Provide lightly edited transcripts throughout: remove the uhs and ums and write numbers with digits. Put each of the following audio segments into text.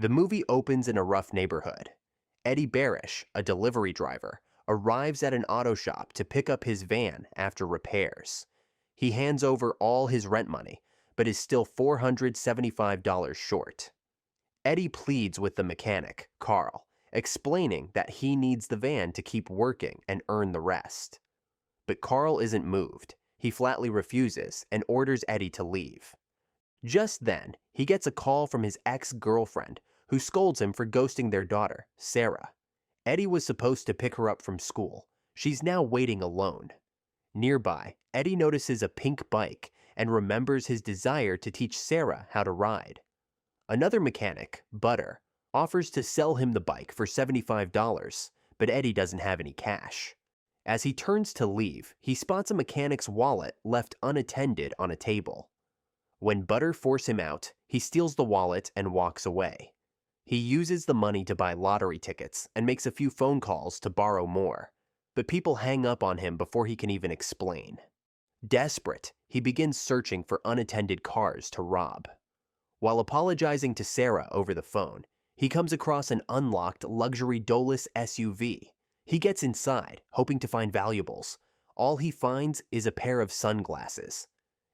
The movie opens in a rough neighborhood. Eddie Barrish, a delivery driver, arrives at an auto shop to pick up his van after repairs. He hands over all his rent money, but is still $475 short. Eddie pleads with the mechanic, Karl, explaining that he needs the van to keep working and earn the rest. But Karl isn't moved. He flatly refuses and orders Eddie to leave. Just then, he gets a call from his ex-girlfriend, who scolds him for ghosting their daughter, Sarah. Eddie was supposed to pick her up from school. She's now waiting alone. Nearby, Eddie notices a pink bike and remembers his desire to teach Sarah how to ride. Another mechanic, Butter, offers to sell him the bike for $75, but Eddie doesn't have any cash. As he turns to leave, he spots a mechanic's wallet left unattended on a table. When Butter forces him out, he steals the wallet and walks away. He uses the money to buy lottery tickets and makes a few phone calls to borrow more, but people hang up on him before he can even explain. Desperate, he begins searching for unattended cars to rob. While apologizing to Sarah over the phone, he comes across an unlocked luxury Dolus SUV. He gets inside, hoping to find valuables. All he finds is a pair of sunglasses.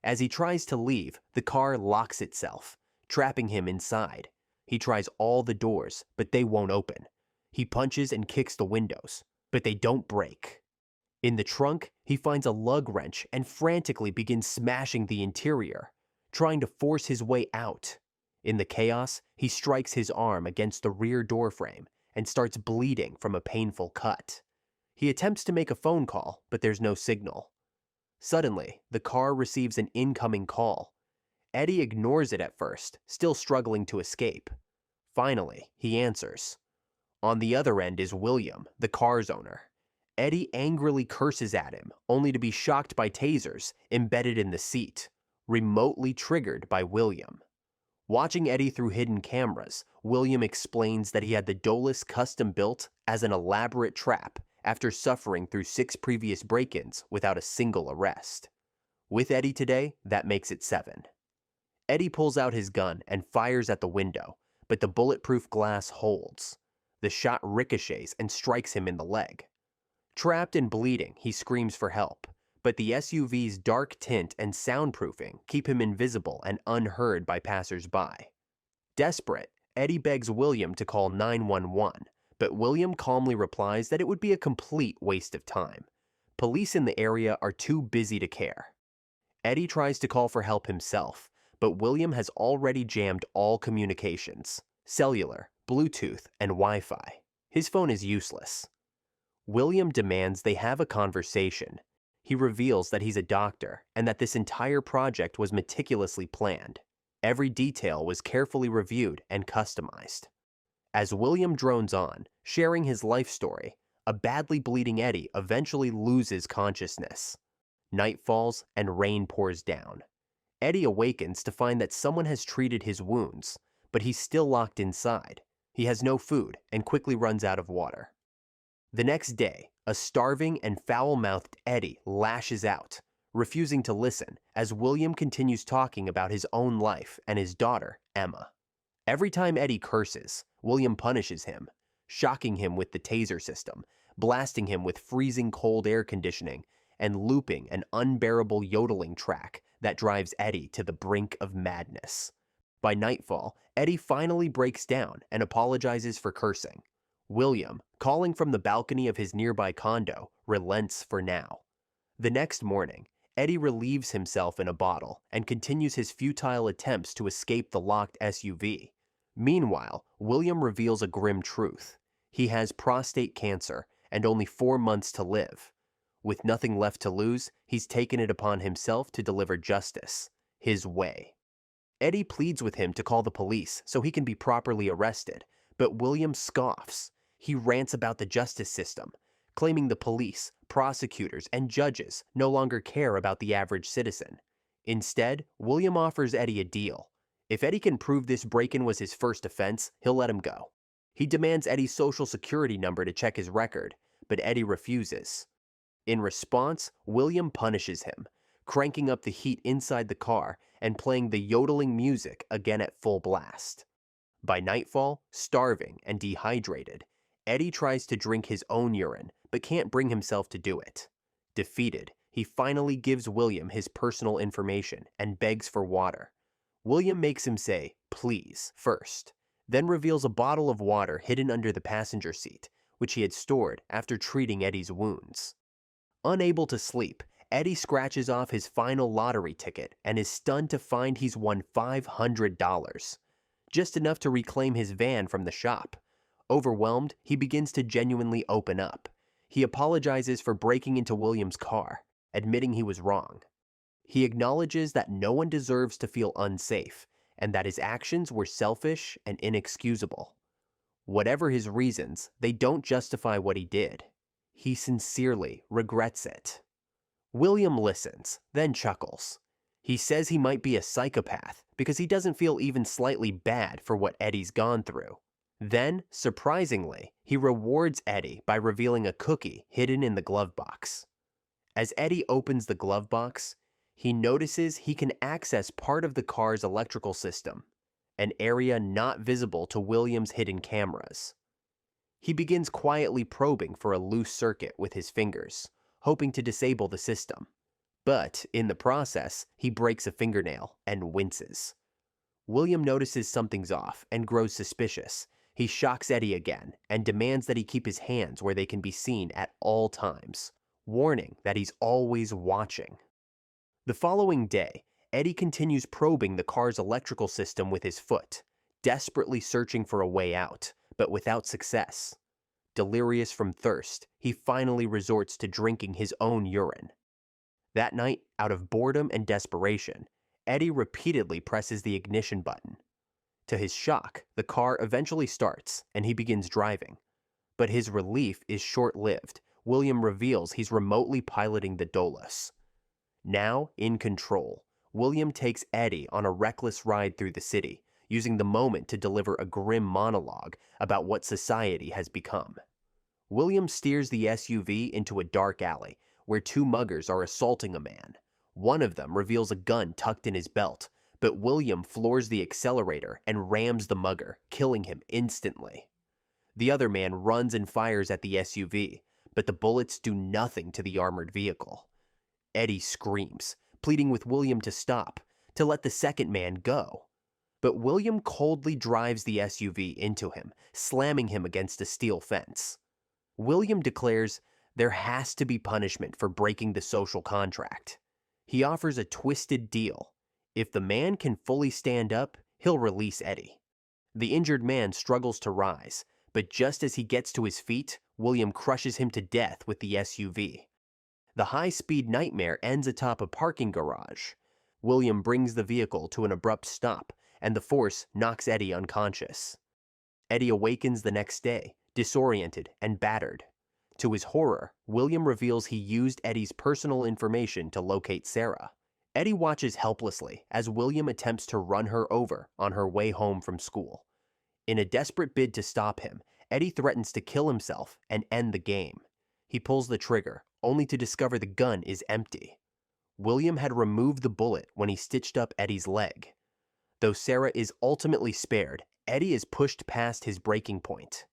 As he tries to leave, the car locks itself, trapping him inside. He tries all the doors, but they won't open. He punches and kicks the windows, but they don't break. In the trunk, he finds a lug wrench and frantically begins smashing the interior, trying to force his way out. In the chaos, he strikes his arm against the rear door frame and starts bleeding from a painful cut. He attempts to make a phone call, but there's no signal. Suddenly, the car receives an incoming call. Eddie ignores it at first, still struggling to escape. Finally, he answers. On the other end is William, the car's owner. Eddie angrily curses at him, only to be shocked by tasers embedded in the seat, remotely triggered by William. Watching Eddie through hidden cameras, William explains that he had the Dolus custom built as an elaborate trap after suffering through 6 previous break-ins without a single arrest. With Eddie today, that makes it 7. Eddie pulls out his gun and fires at the window, but the bulletproof glass holds. The shot ricochets and strikes him in the leg. Trapped and bleeding, he screams for help, but the SUV's dark tint and soundproofing keep him invisible and unheard by passers-by. Desperate, Eddie begs William to call 911, but William calmly replies that it would be a complete waste of time. Police in the area are too busy to care. Eddie tries to call for help himself, but William has already jammed all communications, cellular, Bluetooth, and Wi-Fi. His phone is useless. William demands they have a conversation. He reveals that he's a doctor and that this entire project was meticulously planned. Every detail was carefully reviewed and customized. As William drones on, sharing his life story, a badly bleeding Eddie eventually loses consciousness. Night falls and rain pours down. Eddie awakens to find that someone has treated his wounds, but he's still locked inside. He has no food and quickly runs out of water. The next day, a starving and foul-mouthed Eddie lashes out, refusing to listen as William continues talking about his own life and his daughter, Emma. Every time Eddie curses, William punishes him, shocking him with the taser system, blasting him with freezing cold air conditioning, and looping an unbearable yodeling track that drives Eddie to the brink of madness. By nightfall, Eddie finally breaks down and apologizes for cursing. William, calling from the balcony of his nearby condo, relents for now. The next morning, Eddie relieves himself in a bottle and continues his futile attempts to escape the locked SUV. Meanwhile, William reveals a grim truth. He has prostate cancer and only 4 months to live. With nothing left to lose, he's taken it upon himself to deliver justice, his way. Eddie pleads with him to call the police so he can be properly arrested, but William scoffs. He rants about the justice system, claiming the police, prosecutors, and judges no longer care about the average citizen. Instead, William offers Eddie a deal. If Eddie can prove this break-in was his first offense, he'll let him go. He demands Eddie's social security number to check his record, but Eddie refuses. In response, William punishes him, cranking up the heat inside the car and playing the yodeling music again at full blast. By nightfall, starving and dehydrated, Eddie tries to drink his own urine but can't bring himself to do it. Defeated, he finally gives William his personal information and begs for water. William makes him say, "Please," first, then reveals a bottle of water hidden under the passenger seat, which he had stored after treating Eddie's wounds. Unable to sleep, Eddie scratches off his final lottery ticket and is stunned to find he's won $500, just enough to reclaim his van from the shop. Overwhelmed, he begins to genuinely open up. He apologizes for breaking into William's car, admitting he was wrong. He acknowledges that no one deserves to feel unsafe, and that his actions were selfish and inexcusable. Whatever his reasons, they don't justify what he did. He sincerely regrets it. William listens, then chuckles. He says he might be a psychopath because he doesn't feel even slightly bad for what Eddie's gone through. Then, surprisingly, he rewards Eddie by revealing a cookie hidden in the glove box. As Eddie opens the glove box, he notices he can access part of the car's electrical system, an area not visible to William's hidden cameras. He begins quietly probing for a loose circuit with his fingers, hoping to disable the system. But, in the process, he breaks a fingernail and winces. William notices something's off and grows suspicious. He shocks Eddie again and demands that he keep his hands where they can be seen at all times, warning that he's always watching. The following day, Eddie continues probing the car's electrical system with his foot, desperately searching for a way out, but without success. Delirious from thirst, he finally resorts to drinking his own urine. That night, out of boredom and desperation, Eddie repeatedly presses the ignition button. To his shock, the car eventually starts and he begins driving. But his relief is short-lived. William reveals he's remotely piloting the Dolus. Now, in control, William takes Eddie on a reckless ride through the city, using the moment to deliver a grim monologue about what society has become. William steers the SUV into a dark alley where two muggers are assaulting a man. One of them reveals a gun tucked in his belt, but William floors the accelerator and rams the mugger, killing him instantly. The other man runs and fires at the SUV, but the bullets do nothing to the armored vehicle. Eddie screams, pleading with William to stop, to let the second man go. But William coldly drives the SUV into him, slamming him against a steel fence. William declares there has to be punishment for breaking the social contract. He offers a twisted deal. If the man can fully stand up, he'll release Eddie. The injured man struggles to rise, but just as he gets to his feet, William crushes him to death with the SUV. The high-speed nightmare ends atop a parking garage. William brings the vehicle to an abrupt stop, and the force knocks Eddie unconscious. Eddie awakens the next day, disoriented and battered. To his horror, William reveals he used Eddie's personal information to locate Sarah. Eddie watches helplessly as William attempts to run her over on her way home from school. In a desperate bid to stop him, Eddie threatens to kill himself and end the game. He pulls the trigger, only to discover the gun is empty. William had removed the bullet when he stitched up Eddie's leg. Though Sarah is ultimately spared, Eddie is pushed past his breaking point.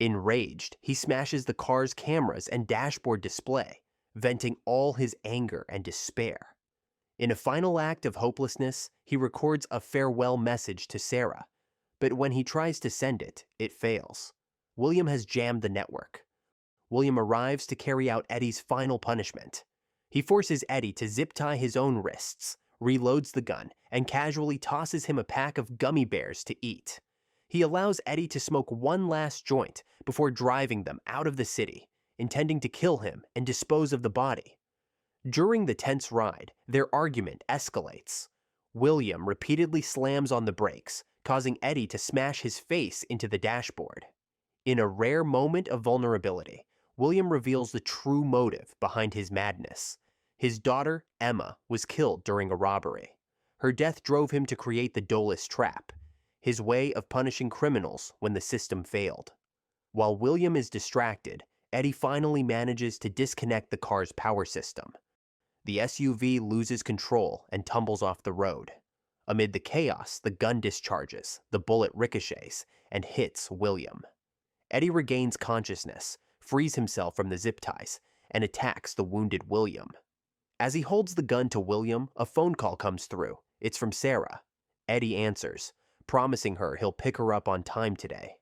Enraged, he smashes the car's cameras and dashboard display, venting all his anger and despair. In a final act of hopelessness, he records a farewell message to Sarah, but when he tries to send it, it fails. William has jammed the network. William arrives to carry out Eddie's final punishment. He forces Eddie to zip-tie his own wrists, reloads the gun, and casually tosses him a pack of gummy bears to eat. He allows Eddie to smoke one last joint before driving them out of the city, intending to kill him and dispose of the body. During the tense ride, their argument escalates. William repeatedly slams on the brakes, causing Eddie to smash his face into the dashboard. In a rare moment of vulnerability, William reveals the true motive behind his madness. His daughter, Emma, was killed during a robbery. Her death drove him to create the Dolus trap, his way of punishing criminals when the system failed. While William is distracted, Eddie finally manages to disconnect the car's power system. The SUV loses control and tumbles off the road. Amid the chaos, the gun discharges, the bullet ricochets, and hits William. Eddie regains consciousness, frees himself from the zip ties, and attacks the wounded William. As he holds the gun to William, a phone call comes through. It's from Sarah. Eddie answers, promising her he'll pick her up on time today.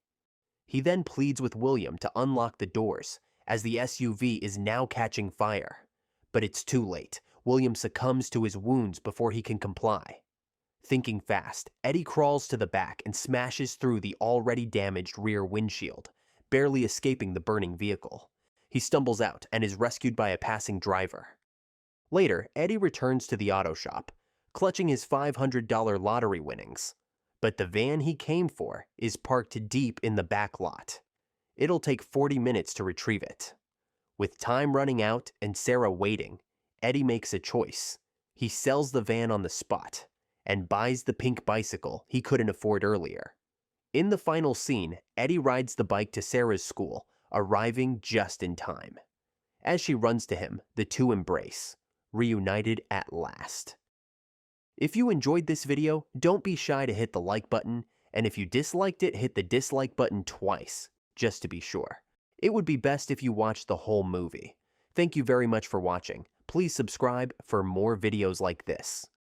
He then pleads with William to unlock the doors, as the SUV is now catching fire. But it's too late. William succumbs to his wounds before he can comply. Thinking fast, Eddie crawls to the back and smashes through the already damaged rear windshield, barely escaping the burning vehicle. He stumbles out and is rescued by a passing driver. Later, Eddie returns to the auto shop, clutching his $500 lottery winnings. But the van he came for is parked deep in the back lot. It'll take 40 minutes to retrieve it. With time running out and Sarah waiting, Eddie makes a choice. He sells the van on the spot and buys the pink bicycle he couldn't afford earlier. In the final scene, Eddie rides the bike to Sarah's school, arriving just in time. As she runs to him, the two embrace, reunited at last. If you enjoyed this video, don't be shy to hit the like button, and if you disliked it, hit the dislike button twice, just to be sure. It would be best if you watched the whole movie. Thank you very much for watching. Please subscribe for more videos like this.